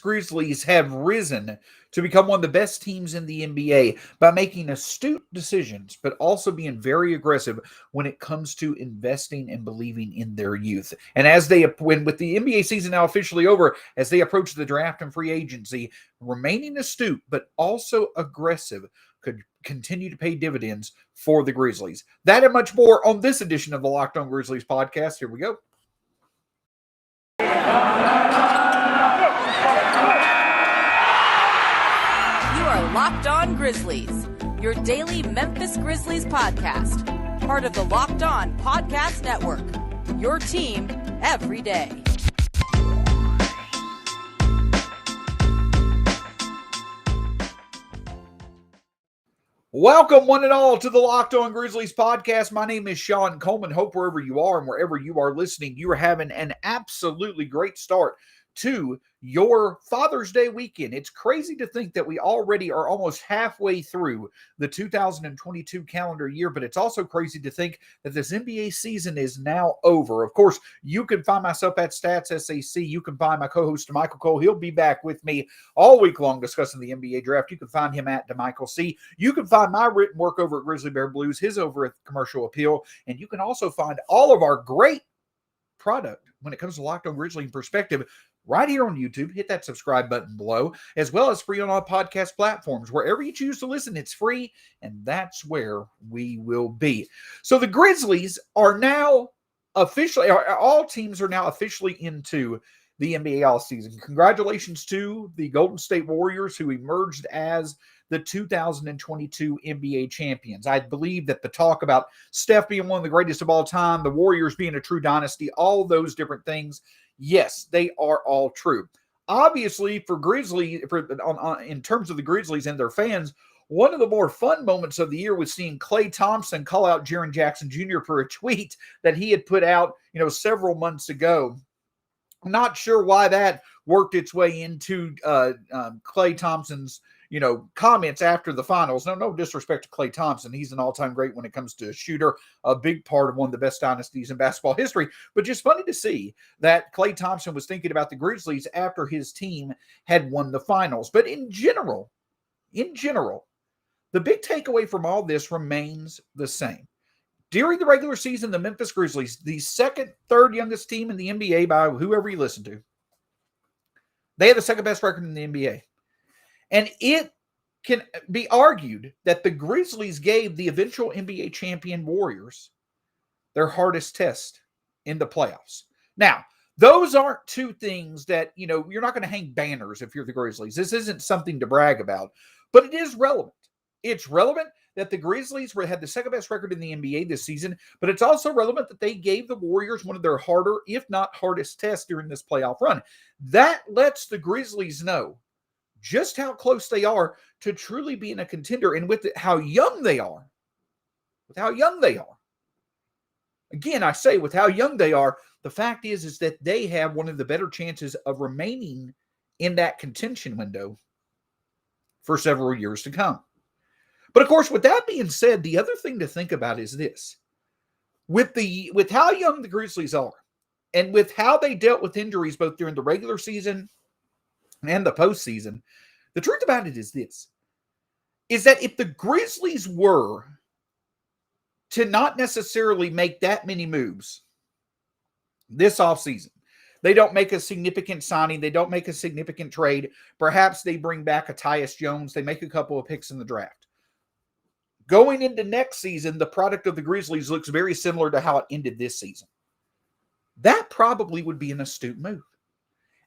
Grizzlies have risen to become one of the best teams in the NBA by making astute decisions, but also being very aggressive when it comes to investing and believing in their youth. And with the NBA season now officially over, as they approach the draft and free agency, remaining astute, but also aggressive could continue to pay dividends for the Grizzlies. That and much more on this edition of the Locked On Grizzlies podcast. Here we go. Locked On Grizzlies, your daily Memphis Grizzlies podcast. Part of the Locked On Podcast Network, your team every day. Welcome one and all to the Locked On Grizzlies podcast. My name is Shawn Coleman. Hope wherever you are and wherever you are listening, you are having an absolutely great start to your Father's Day weekend. It's crazy to think that we already are almost halfway through the 2022 calendar year, but it's also crazy to think that this NBA season is now over. Of course, you can find myself at Stats SAC. You can find my co-host, Michael Cole. He'll be back with me all week long discussing the NBA draft. You can find him at DeMichael C. You can find my written work over at Grizzly Bear Blues, his over at Commercial Appeal, and you can also find all of our great product when it comes to Locked On Grizzly in Perspective right here on YouTube. Hit that subscribe button below, as well as free on all podcast platforms. Wherever you choose to listen, it's free, and that's where we will be. So the Grizzlies are now officially, all teams are now officially into the NBA offseason. Congratulations to the Golden State Warriors, who emerged as the 2022 NBA champions. I believe that the talk about Steph being one of the greatest of all time, the Warriors being a true dynasty, all those different things, yes, they are all true. Obviously, for Grizzlies, in terms of the Grizzlies and their fans, one of the more fun moments of the year was seeing Klay Thompson call out Jaren Jackson Jr. for a tweet that he had put out, several months ago. I'm not sure why that worked its way into Klay Thompson's comments after the finals. No disrespect to Klay Thompson. He's an all-time great when it comes to a shooter, a big part of one of the best dynasties in basketball history. But just funny to see that Klay Thompson was thinking about the Grizzlies after his team had won the finals. But in general, the big takeaway from all this remains the same. During the regular season, the Memphis Grizzlies, the third youngest team in the NBA by whoever you listen to, they have the second best record in the NBA. And it can be argued that the Grizzlies gave the eventual NBA champion Warriors their hardest test in the playoffs. Now, those aren't two things that, you're not going to hang banners if you're the Grizzlies. This isn't something to brag about, but it is relevant. It's relevant that the Grizzlies had the second best record in the NBA this season, but it's also relevant that they gave the Warriors one of their harder, if not hardest tests during this playoff run. That lets the Grizzlies know just how close they are to truly being a contender, and with how young they are. Again, I say with how young they are, the fact is that they have one of the better chances of remaining in that contention window for several years to come. But of course, with that being said, the other thing to think about is this. With how young the Grizzlies are, and with how they dealt with injuries both during the regular season and the postseason, the truth about it is this, is that if the Grizzlies were to not necessarily make that many moves this offseason, they don't make a significant signing, they don't make a significant trade, perhaps they bring back a Tyus Jones, they make a couple of picks in the draft. Going into next season, the product of the Grizzlies looks very similar to how it ended this season. That probably would be an astute move.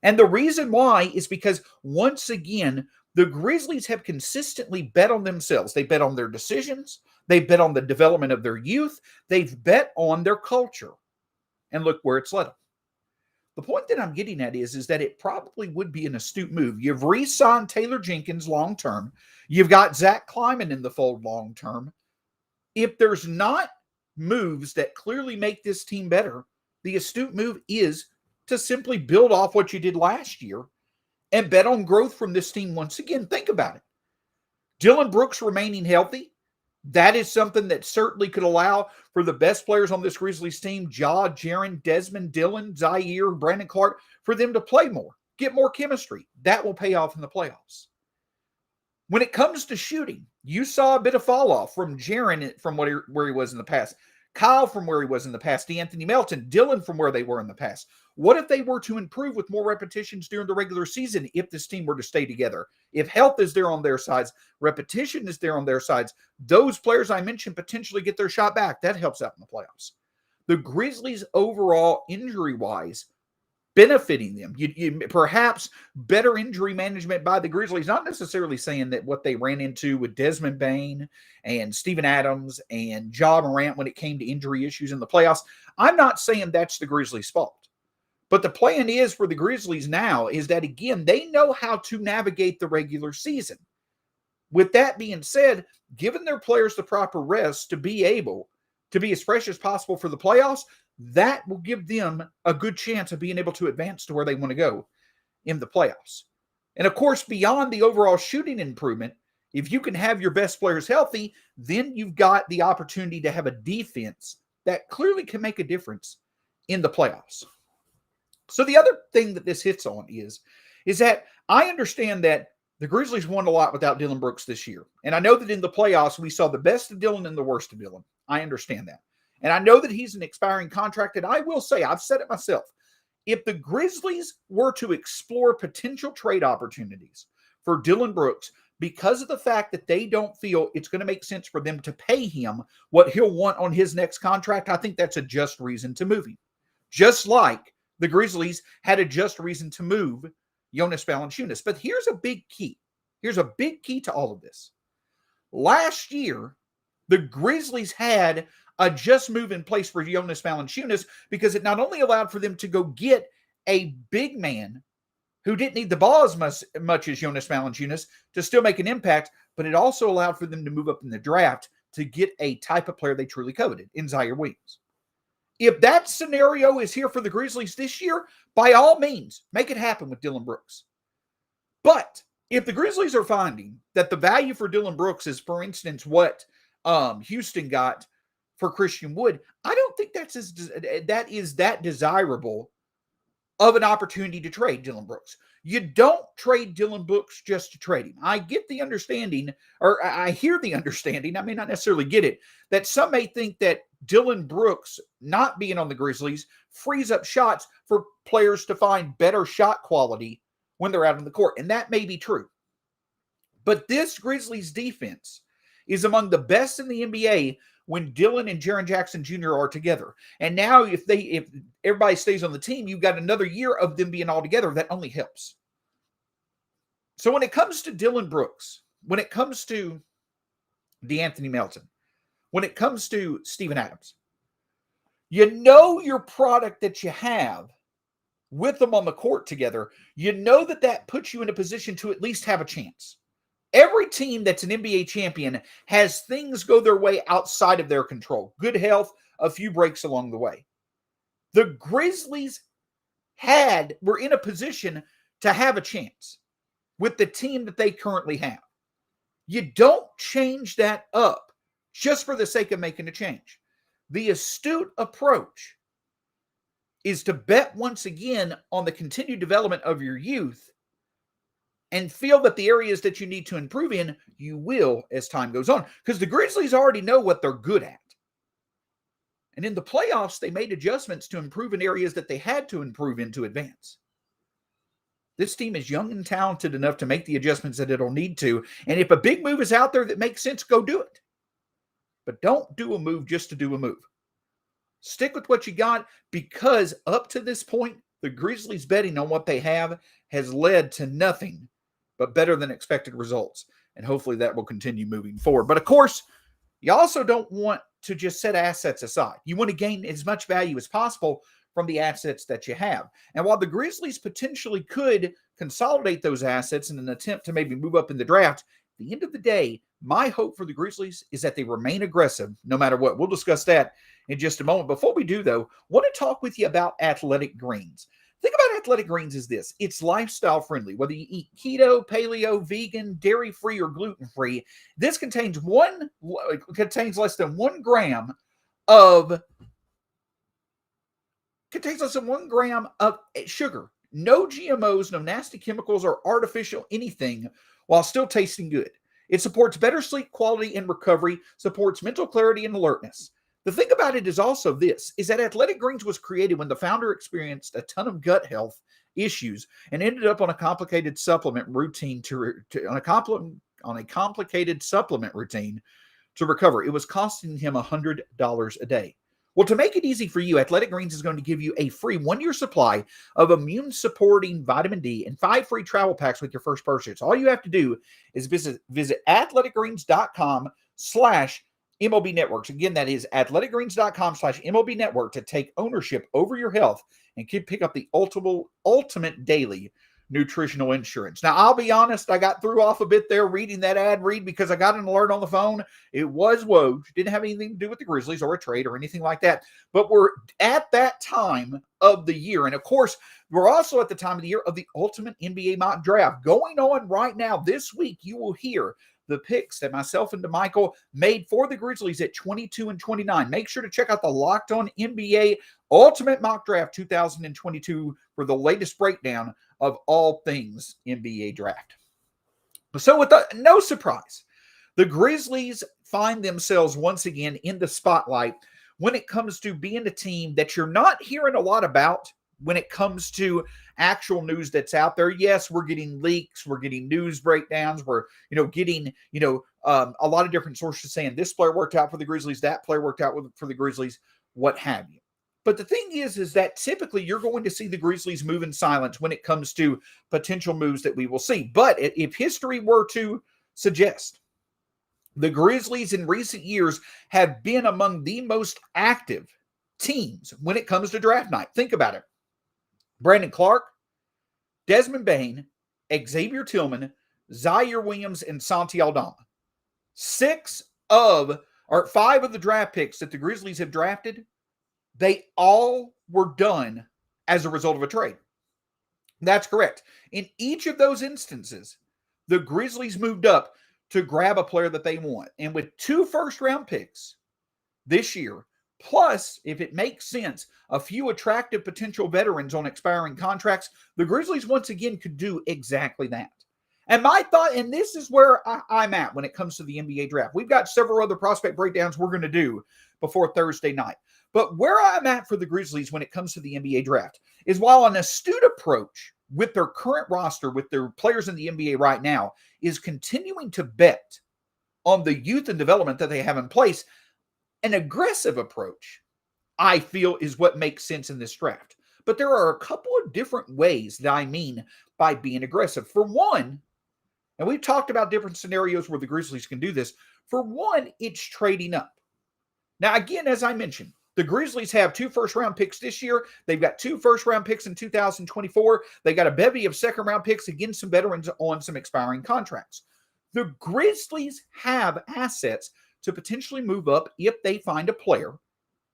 And the reason why is because, once again, the Grizzlies have consistently bet on themselves. They bet on their decisions. They bet on the development of their youth. They've bet on their culture. And look where it's led them. The point that I'm getting at is that it probably would be an astute move. You've re-signed Taylor Jenkins long-term. You've got Zach Kleiman in the fold long-term. If there's not moves that clearly make this team better, the astute move is to simply build off what you did last year and bet on growth from this team once again. Think about it. Dylan Brooks remaining healthy, that is something that certainly could allow for the best players on this Grizzlies team, Ja, Jaren, Desmond, Dylan, Zaire, Brandon Clark, for them to play more. get more chemistry. That will pay off in the playoffs. When it comes to shooting, you saw a bit of fall off from Jaren from where he was in the past, Kyle from where he was in the past, D'Anthony Melton, Dylan from where they were in the past. What if they were to improve with more repetitions during the regular season if this team were to stay together? If health is there on their sides, repetition is there on their sides, those players I mentioned potentially get their shot back. That helps out in the playoffs. The Grizzlies overall, injury-wise, benefiting them. You perhaps better injury management by the Grizzlies, not necessarily saying that what they ran into with Desmond Bane and Steven Adams and Ja Morant when it came to injury issues in the playoffs. I'm not saying that's the Grizzlies' fault. But the plan is for the Grizzlies now is that, again, they know how to navigate the regular season. With that being said, giving their players the proper rest to be able to be as fresh as possible for the playoffs, that will give them a good chance of being able to advance to where they want to go in the playoffs. And of course, beyond the overall shooting improvement, if you can have your best players healthy, then you've got the opportunity to have a defense that clearly can make a difference in the playoffs. So the other thing that this hits on is that I understand that the Grizzlies won a lot without Dillon Brooks this year. And I know that in the playoffs, we saw the best of Dillon and the worst of Dillon. I understand that. And I know that he's an expiring contract. And I will say, I've said it myself, if the Grizzlies were to explore potential trade opportunities for Dillon Brooks because of the fact that they don't feel it's going to make sense for them to pay him what he'll want on his next contract, I think that's a just reason to move him. Just like the Grizzlies had a just reason to move Jonas Valanciunas. But here's a big key. Here's a big key to all of this. Last year, the Grizzlies had a just move in place for Jonas Valanciunas because it not only allowed for them to go get a big man who didn't need the ball as much as Jonas Valanciunas to still make an impact, but it also allowed for them to move up in the draft to get a type of player they truly coveted in Zaire Williams. If that scenario is here for the Grizzlies this year, by all means, make it happen with Dillon Brooks. But if the Grizzlies are finding that the value for Dillon Brooks is, for instance, what Houston got for Christian Wood, I don't think that is that desirable of an opportunity to trade Dillon Brooks. You don't trade Dillon Brooks just to trade him. I get the understanding, or I hear the understanding, I may not necessarily get it, that some may think that Dillon Brooks not being on the Grizzlies frees up shots for players to find better shot quality when they're out on the court. And that may be true. But this Grizzlies defense is among the best in the NBA when Dillon and Jaren Jackson Jr. are together. And now if everybody stays on the team, you've got another year of them being all together. That only helps. So when it comes to Dillon Brooks, when it comes to D'Anthony Melton, when it comes to Steven Adams, you know your product that you have with them on the court together. You know that puts you in a position to at least have a chance. Every team that's an NBA champion has things go their way outside of their control. Good health, a few breaks along the way. The Grizzlies were in a position to have a chance with the team that they currently have. You don't change that up just for the sake of making a change. The astute approach is to bet once again on the continued development of your youth and feel that the areas that you need to improve in, you will as time goes on. Because the Grizzlies already know what they're good at. And in the playoffs, they made adjustments to improve in areas that they had to improve in to advance. This team is young and talented enough to make the adjustments that it'll need to. And if a big move is out there that makes sense, go do it. But don't do a move just to do a move. Stick with what you got, because up to this point, the Grizzlies betting on what they have has led to nothing but better than expected results. And hopefully that will continue moving forward. But of course, you also don't want to just set assets aside. You want to gain as much value as possible from the assets that you have. And while the Grizzlies potentially could consolidate those assets in an attempt to maybe move up in the draft, at the end of the day, my hope for the Grizzlies is that they remain aggressive no matter what. We'll discuss that in just a moment. Before we do, though, I want to talk with you about Athletic Greens. Think about Athletic Greens as this. It's lifestyle friendly. Whether you eat keto, paleo, vegan, dairy-free, or gluten-free, this contains less than 1 gram of sugar No GMOs, no nasty chemicals or artificial anything while still tasting good. It supports better sleep quality and recovery, supports mental clarity and alertness. The thing about it is also this, is that Athletic Greens was created when the founder experienced a ton of gut health issues and ended up on a complicated supplement routine on a complicated supplement routine to recover. It was costing him $100 a day. Well, to make it easy for you, Athletic Greens is going to give you a free 1-year supply of immune-supporting vitamin D and 5 free travel packs with your first purchase. All you have to do is visit athleticgreens.com/MLB Networks. Again, that is athleticgreens.com/MLB Network to take ownership over your health and pick up the ultimate daily nutritional insurance. Now, I'll be honest, I got threw off a bit there reading that ad read because I got an alert on the phone. It was Woj. Didn't have anything to do with the Grizzlies or a trade or anything like that. But we're at that time of the year. And of course, we're also at the time of the year of the ultimate NBA mock draft going on right now. This week, you will hear the picks that myself and DeMichael made for the Grizzlies at 22 and 29. Make sure to check out the Locked On NBA Ultimate Mock Draft 2022 for the latest breakdown of all things NBA draft. So no surprise, the Grizzlies find themselves once again in the spotlight when it comes to being a team that you're not hearing a lot about when it comes to actual news that's out there. Yes, we're getting leaks, we're getting news breakdowns, we're getting a lot of different sources saying this player worked out for the Grizzlies, that player worked out for the Grizzlies, what have you. But the thing is that typically you're going to see the Grizzlies move in silence when it comes to potential moves that we will see. But if history were to suggest, the Grizzlies in recent years have been among the most active teams when it comes to draft night. Think about it. Brandon Clark, Desmond Bane, Xavier Tillman, Zaire Williams, and Santi Aldama. 5 of the draft picks that the Grizzlies have drafted, they all were done as a result of a trade. That's correct. In each of those instances, the Grizzlies moved up to grab a player that they want. And with 2 first-round picks this year, plus, if it makes sense, a few attractive potential veterans on expiring contracts, the Grizzlies once again could do exactly that. And my thought, and this is where I'm at when it comes to the NBA draft. We've got several other prospect breakdowns we're going to do before Thursday night. But where I'm at for the Grizzlies when it comes to the NBA draft is while an astute approach with their current roster, with their players in the NBA right now, is continuing to bet on the youth and development that they have in place, an aggressive approach, I feel, is what makes sense in this draft. But there are a couple of different ways that I mean by being aggressive. For one, and we've talked about different scenarios where the Grizzlies can do this. For one, it's trading up. Now, again, as I mentioned, the Grizzlies have 2 first-round picks this year. They've got 2 first-round picks in 2024. They got a bevy of second-round picks, again, some veterans on some expiring contracts. The Grizzlies have assets to potentially move up if they find a player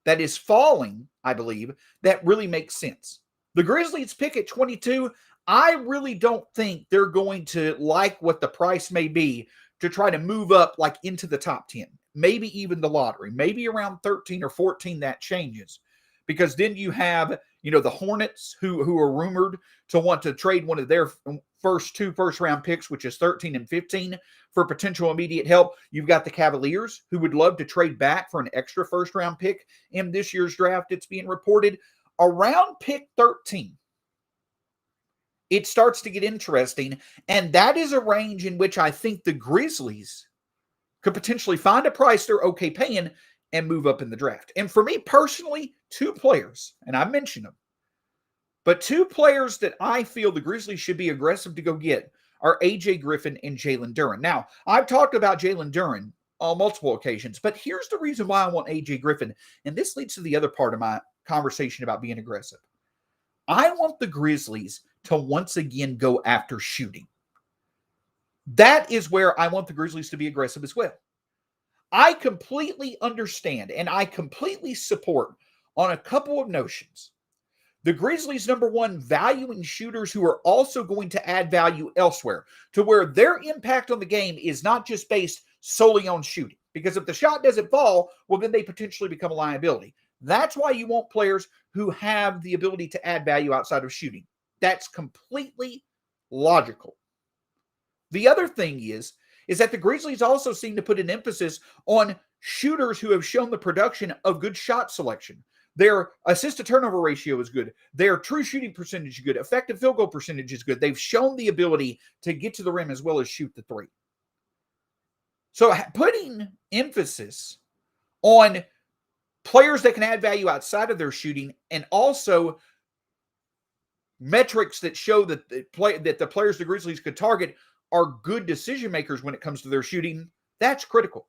that is falling, I believe, that really makes sense. The Grizzlies pick at 22. I really don't think they're going to like what the price may be to try to move up like into the top 10. Maybe even the lottery, maybe around 13 or 14, that changes. Because then you have, the Hornets who are rumored to want to trade one of their first 2 first-round picks, which is 13 and 15, for potential immediate help. You've got the Cavaliers who would love to trade back for an extra first-round pick in this year's draft. It's being reported around pick 13. It starts to get interesting, and that is a range in which I think the Grizzlies could potentially find a price they're okay paying and move up in the draft. And for me personally, 2 players, and I mentioned them, but 2 players that I feel the Grizzlies should be aggressive to go get are A.J. Griffin and Jalen Duren. Now, I've talked about Jalen Duren on multiple occasions, but here's the reason why I want A.J. Griffin, and this leads to the other part of my conversation about being aggressive. I want the Grizzlies to once again go after shooting. That is where I want the Grizzlies to be aggressive as well. I completely understand and I completely support on a couple of notions. The Grizzlies, number one, valuing shooters who are also going to add value elsewhere, to where their impact on the game is not just based solely on shooting. Because if the shot doesn't fall, well, then they potentially become a liability. That's why you want players who have the ability to add value outside of shooting. That's completely logical. The other thing is that the Grizzlies also seem to put an emphasis on shooters who have shown the production of good shot selection. Their assist-to-turnover ratio is good. Their true shooting percentage is good. Effective field goal percentage is good. They've shown the ability to get to the rim as well as shoot the three. So putting emphasis on players that can add value outside of their shooting and also metrics that show that the players the Grizzlies could target are good decision makers when it comes to their shooting, that's critical.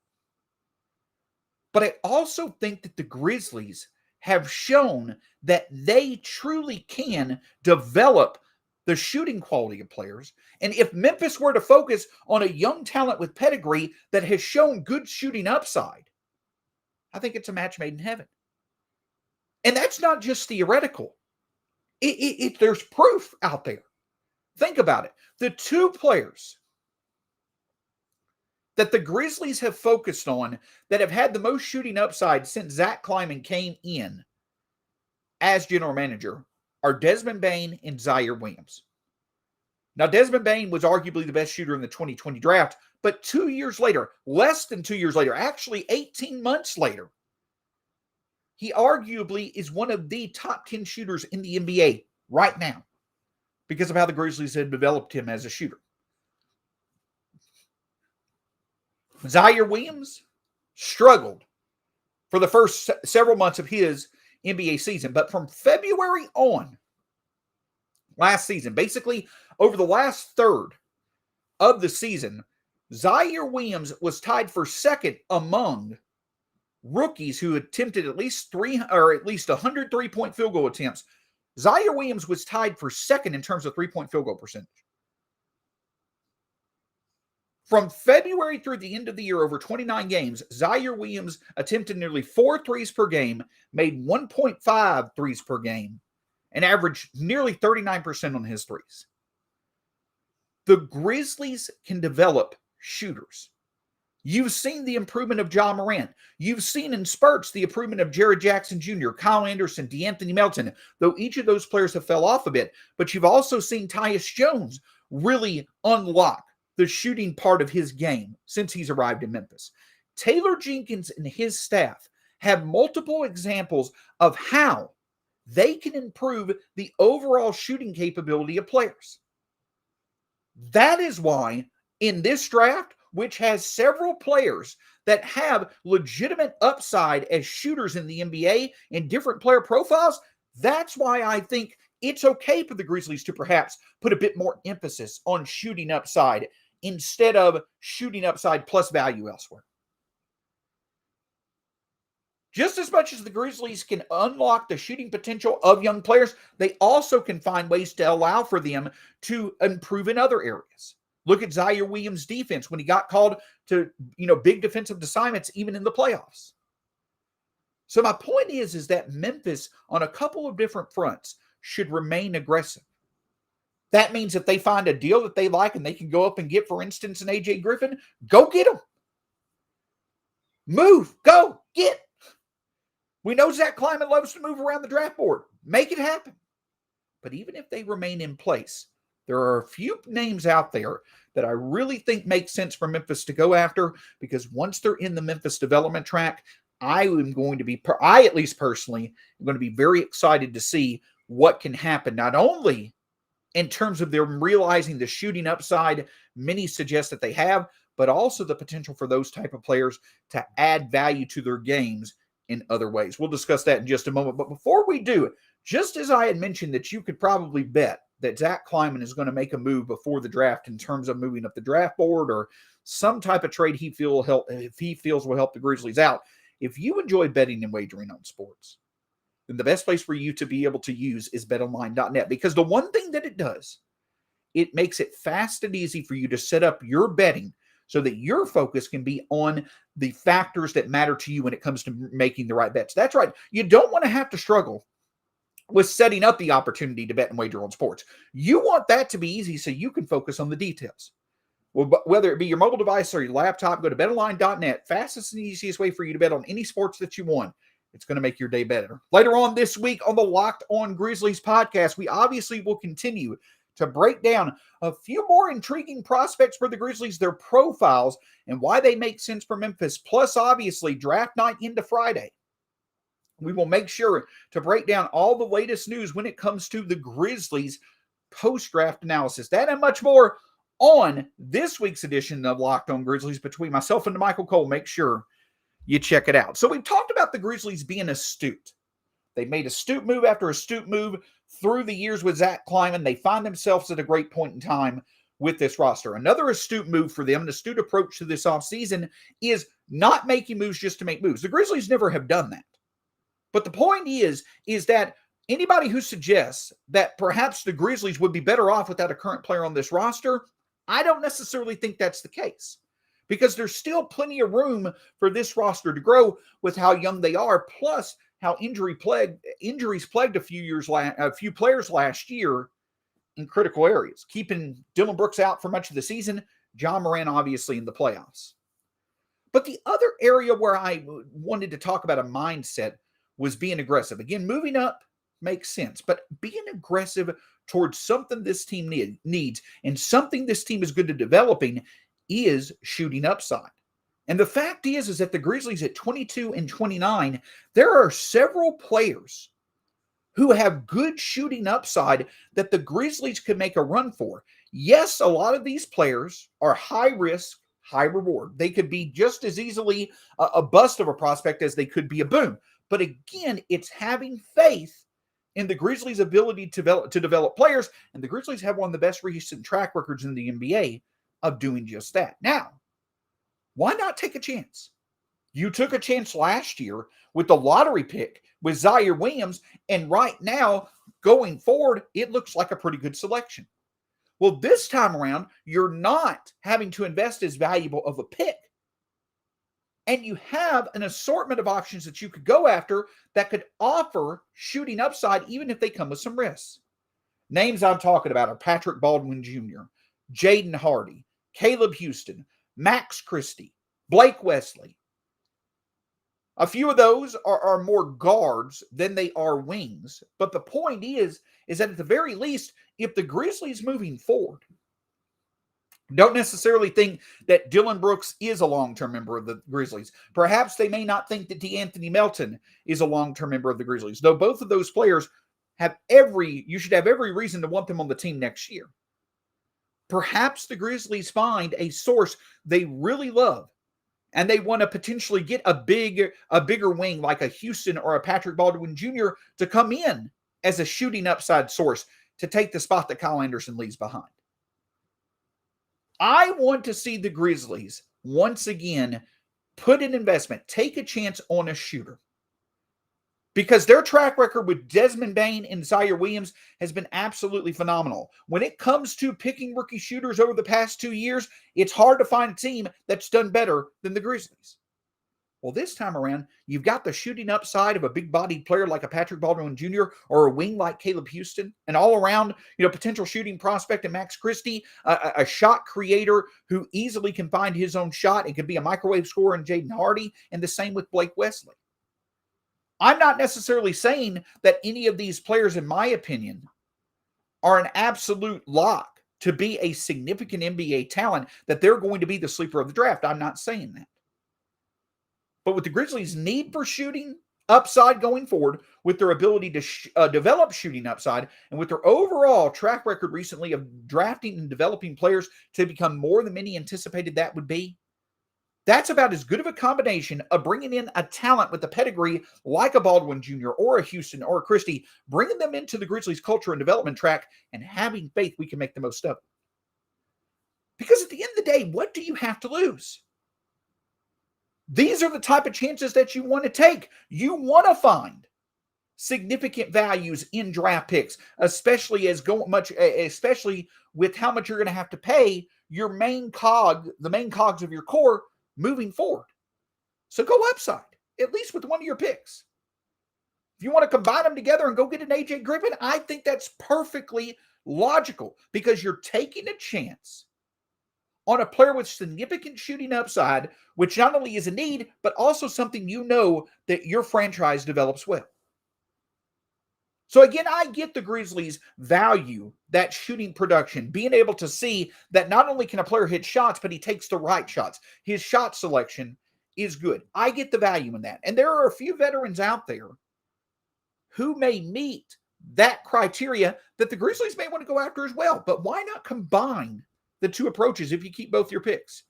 But I also think that the Grizzlies have shown that they truly can develop the shooting quality of players. And if Memphis were to focus on a young talent with pedigree that has shown good shooting upside, I think it's a match made in heaven. And that's not just theoretical. There's proof out there. Think about it. The two players that the Grizzlies have focused on that have had the most shooting upside since Zach Kleiman came in as general manager are Desmond Bane and Zaire Williams. Now, Desmond Bane was arguably the best shooter in the 2020 draft, but 2 years later, less than 2 years later, actually 18 months later, he arguably is one of the top 10 shooters in the NBA right now because of how the Grizzlies have developed him as a shooter. Zaire Williams struggled for the first several months of his NBA season, but from February on last season, basically over the last third of the season, Zaire Williams was tied for second among rookies who attempted at least 100 three-point field goal attempts. Zaire Williams was tied for second in terms of three-point field goal percentage. From February through the end of the year, over 29 games, Zaire Williams attempted nearly 4 threes per game, made 1.5 threes per game, and averaged nearly 39% on his threes. The Grizzlies can develop shooters. You've seen the improvement of Ja Morant. You've seen in spurts the improvement of Jared Jackson Jr., Kyle Anderson, DeAnthony Melton, though each of those players have fell off a bit. But you've also seen Tyus Jones really unlock the shooting part of his game since he's arrived in Memphis. Taylor Jenkins and his staff have multiple examples of how they can improve the overall shooting capability of players. That is why in this draft, which has several players that have legitimate upside as shooters in the NBA and different player profiles, that's why I think it's okay for the Grizzlies to perhaps put a bit more emphasis on shooting upside instead of shooting upside plus value elsewhere. Just as much as the Grizzlies can unlock the shooting potential of young players, they also can find ways to allow for them to improve in other areas. Look at Zaire Williams' defense when he got called to, big defensive assignments even in the playoffs. So my point is that Memphis, on a couple of different fronts, should remain aggressive. That means if they find a deal that they like and they can go up and get, for instance, an A.J. Griffin, go get them. Move, go, get. We know Zach Kleiman loves to move around the draft board. Make it happen. But even if they remain in place, there are a few names out there that I really think make sense for Memphis to go after, because once they're in the Memphis development track, I at least personally, am going to be very excited to see what can happen, not only in terms of them realizing the shooting upside many suggest that they have, but also the potential for those type of players to add value to their games in other ways. We'll discuss that in just a moment. But before we do, just as I had mentioned that you could probably bet that Zach Kleiman is going to make a move before the draft in terms of moving up the draft board or some type of trade he feels will help the Grizzlies out. If you enjoy betting and wagering on sports, then the best place for you to be able to use is betonline.net, because the one thing that it does, it makes it fast and easy for you to set up your betting so that your focus can be on the factors that matter to you when it comes to making the right bets. That's right. You don't want to have to struggle with setting up the opportunity to bet and wager on sports. You want that to be easy so you can focus on the details. Well, whether it be your mobile device or your laptop, go to betonline.net. Fastest and easiest way for you to bet on any sports that you want. It's going to make your day better. Later on this week on the Locked On Grizzlies podcast, we obviously will continue to break down a few more intriguing prospects for the Grizzlies, their profiles, and why they make sense for Memphis, plus obviously draft night into Friday. We will make sure to break down all the latest news when it comes to the Grizzlies post-draft analysis. That and much more on this week's edition of Locked On Grizzlies between myself and Michael Cole. Make sure you check it out. So we've talked about the Grizzlies being astute. They made astute move after astute move through the years with Zach Kleiman. They find themselves at a great point in time with this roster. Another astute move for them, an astute approach to this offseason, is not making moves just to make moves. The Grizzlies never have done that. But the point is that anybody who suggests that perhaps the Grizzlies would be better off without a current player on this roster, I don't necessarily think that's the case. Because there's still plenty of room for this roster to grow with how young they are, plus how injuries plagued a few players last year in critical areas, keeping Dillon Brooks out for much of the season, John Moran obviously in the playoffs. But the other area where I wanted to talk about a mindset was being aggressive. Again, moving up makes sense, but being aggressive towards something this team needs and something this team is good at developing is shooting upside. And the fact is that the Grizzlies at 22 and 29, there are several players who have good shooting upside that the Grizzlies could make a run for. Yes, a lot of these players are high risk, high reward. They could be just as easily a bust of a prospect as they could be a boom. But again, it's having faith in the Grizzlies' ability to develop players, and the Grizzlies have one of the best recent track records in the NBA of doing just that. Now, why not take a chance? You took a chance last year with the lottery pick with Zaire Williams, and right now, going forward, it looks like a pretty good selection. Well, this time around, you're not having to invest as valuable of a pick, and you have an assortment of options that you could go after that could offer shooting upside even if they come with some risks. Names I'm talking about are Patrick Baldwin Jr., Jaden Hardy, Caleb Houston, Max Christie, Blake Wesley. A few of those are more guards than they are wings. But the point is that at the very least, if the Grizzlies moving forward don't necessarily think that Dillon Brooks is a long-term member of the Grizzlies, perhaps they may not think that DeAnthony Melton is a long-term member of the Grizzlies, though both of those players you should have every reason to want them on the team next year. Perhaps the Grizzlies find a source they really love, and they want to potentially get a bigger wing like a Houston or a Patrick Baldwin Jr. to come in as a shooting upside source to take the spot that Kyle Anderson leaves behind. I want to see the Grizzlies once again put an investment, take a chance on a shooter. Because their track record with Desmond Bane and Zaire Williams has been absolutely phenomenal. When it comes to picking rookie shooters over the past 2 years, it's hard to find a team that's done better than the Grizzlies. Well, this time around, you've got the shooting upside of a big-bodied player like a Patrick Baldwin Jr. or a wing like Caleb Houston, an all-around, potential shooting prospect in Max Christie, a shot creator who easily can find his own shot and can be a microwave scorer in Jaden Hardy, and the same with Blake Wesley. I'm not necessarily saying that any of these players, in my opinion, are an absolute lock to be a significant NBA talent, that they're going to be the sleeper of the draft. I'm not saying that. But with the Grizzlies' need for shooting upside going forward, with their ability to develop shooting upside, and with their overall track record recently of drafting and developing players to become more than many anticipated that would be, that's about as good of a combination of bringing in a talent with a pedigree like a Baldwin Jr. or a Houston or a Christie, bringing them into the Grizzlies' culture and development track, and having faith we can make the most of it. Because at the end of the day, what do you have to lose? These are the type of chances that you want to take. You want to find significant values in draft picks, especially with how much you're going to have to pay the main cogs of your core moving forward. So go upside, at least with one of your picks. If you want to combine them together and go get an AJ Griffin, I think that's perfectly logical, because you're taking a chance on a player with significant shooting upside, which not only is a need, but also something you know that your franchise develops well. So again, I get the Grizzlies value that shooting production, being able to see that not only can a player hit shots, but he takes the right shots. His shot selection is good. I get the value in that. And there are a few veterans out there who may meet that criteria that the Grizzlies may want to go after as well. But why not combine the two approaches if you keep both your picks?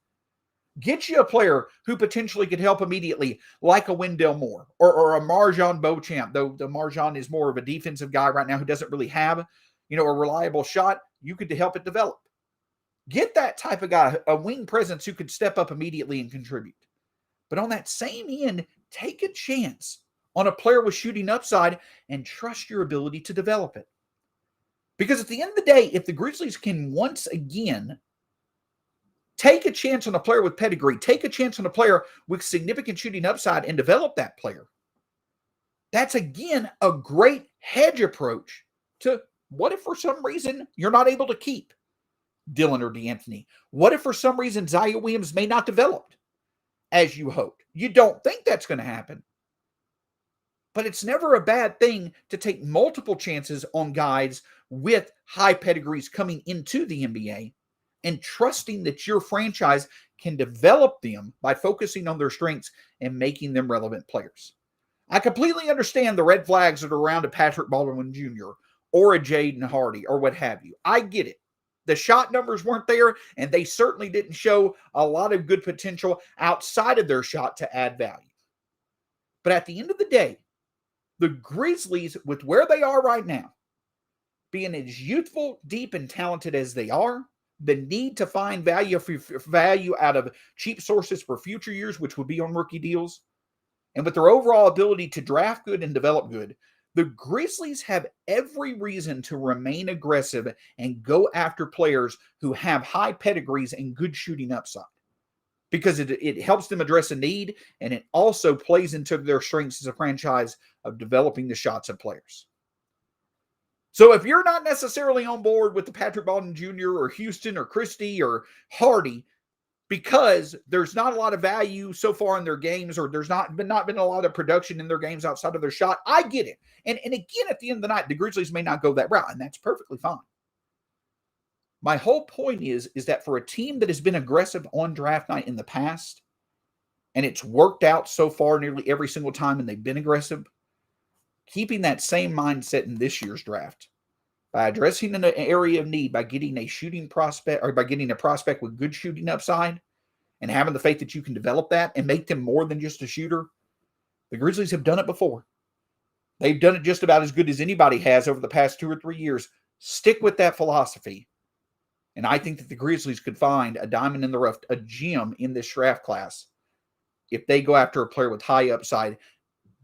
Get you a player who potentially could help immediately, like a Wendell Moore or a Marjon Beauchamp, though the Marjon is more of a defensive guy right now who doesn't really have, a reliable shot. You could help it develop. Get that type of guy, a wing presence who could step up immediately and contribute. But on that same end, take a chance on a player with shooting upside and trust your ability to develop it. Because at the end of the day, if the Grizzlies can once again take a chance on a player with pedigree, take a chance on a player with significant shooting upside and develop that player, that's again a great hedge approach to what if for some reason you're not able to keep Dillon or D'Anthony? What if for some reason Zion Williams may not develop as you hoped? You don't think that's going to happen. But it's never a bad thing to take multiple chances on guys with high pedigrees coming into the NBA and trusting that your franchise can develop them by focusing on their strengths and making them relevant players. I completely understand the red flags that are around a Patrick Baldwin Jr. or a Jaden Hardy or what have you. I get it. The shot numbers weren't there, and they certainly didn't show a lot of good potential outside of their shot to add value. But at the end of the day, the Grizzlies, with where they are right now, being as youthful, deep, and talented as they are, the need to find value out of cheap sources for future years, which would be on rookie deals, and with their overall ability to draft good and develop good, the Grizzlies have every reason to remain aggressive and go after players who have high pedigrees and good shooting upside, because it helps them address a need, and it also plays into their strengths as a franchise of developing the shots of players. So if you're not necessarily on board with the Patrick Baldwin Jr. or Houston or Christie or Hardy, because there's not a lot of value so far in their games, or there's not been a lot of production in their games outside of their shot, I get it. And again, at the end of the night, the Grizzlies may not go that route, and that's perfectly fine. My whole point is that for a team that has been aggressive on draft night in the past, and it's worked out so far nearly every single time, and they've been aggressive, keeping that same mindset in this year's draft by addressing an area of need, by getting a shooting prospect, or by getting a prospect with good shooting upside and having the faith that you can develop that and make them more than just a shooter. The Grizzlies have done it before. They've done it just about as good as anybody has over the past 2 or 3 years. Stick with that philosophy. And I think that the Grizzlies could find a diamond in the rough, a gem in this draft class, if they go after a player with high upside,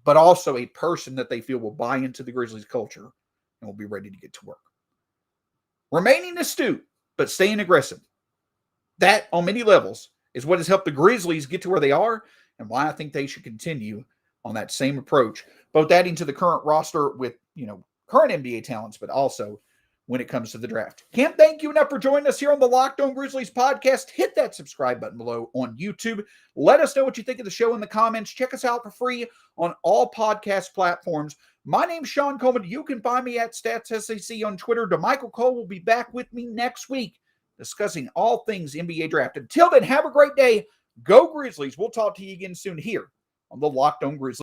but also a person that they feel will buy into the Grizzlies culture and will be ready to get to work. Remaining astute, but staying aggressive. That, on many levels, is what has helped the Grizzlies get to where they are, and why I think they should continue on that same approach, both adding to the current roster with, current NBA talents, but also when it comes to the draft. Can't thank you enough for joining us here on the Locked On Grizzlies podcast. Hit that subscribe button below on YouTube. Let us know what you think of the show in the comments. Check us out for free on all podcast platforms. My name's Shawn Coleman. You can find me at StatsSAC on Twitter. DeMichael Cole will be back with me next week discussing all things NBA draft. Until then, have a great day. Go Grizzlies. We'll talk to you again soon here on the Locked On Grizzlies.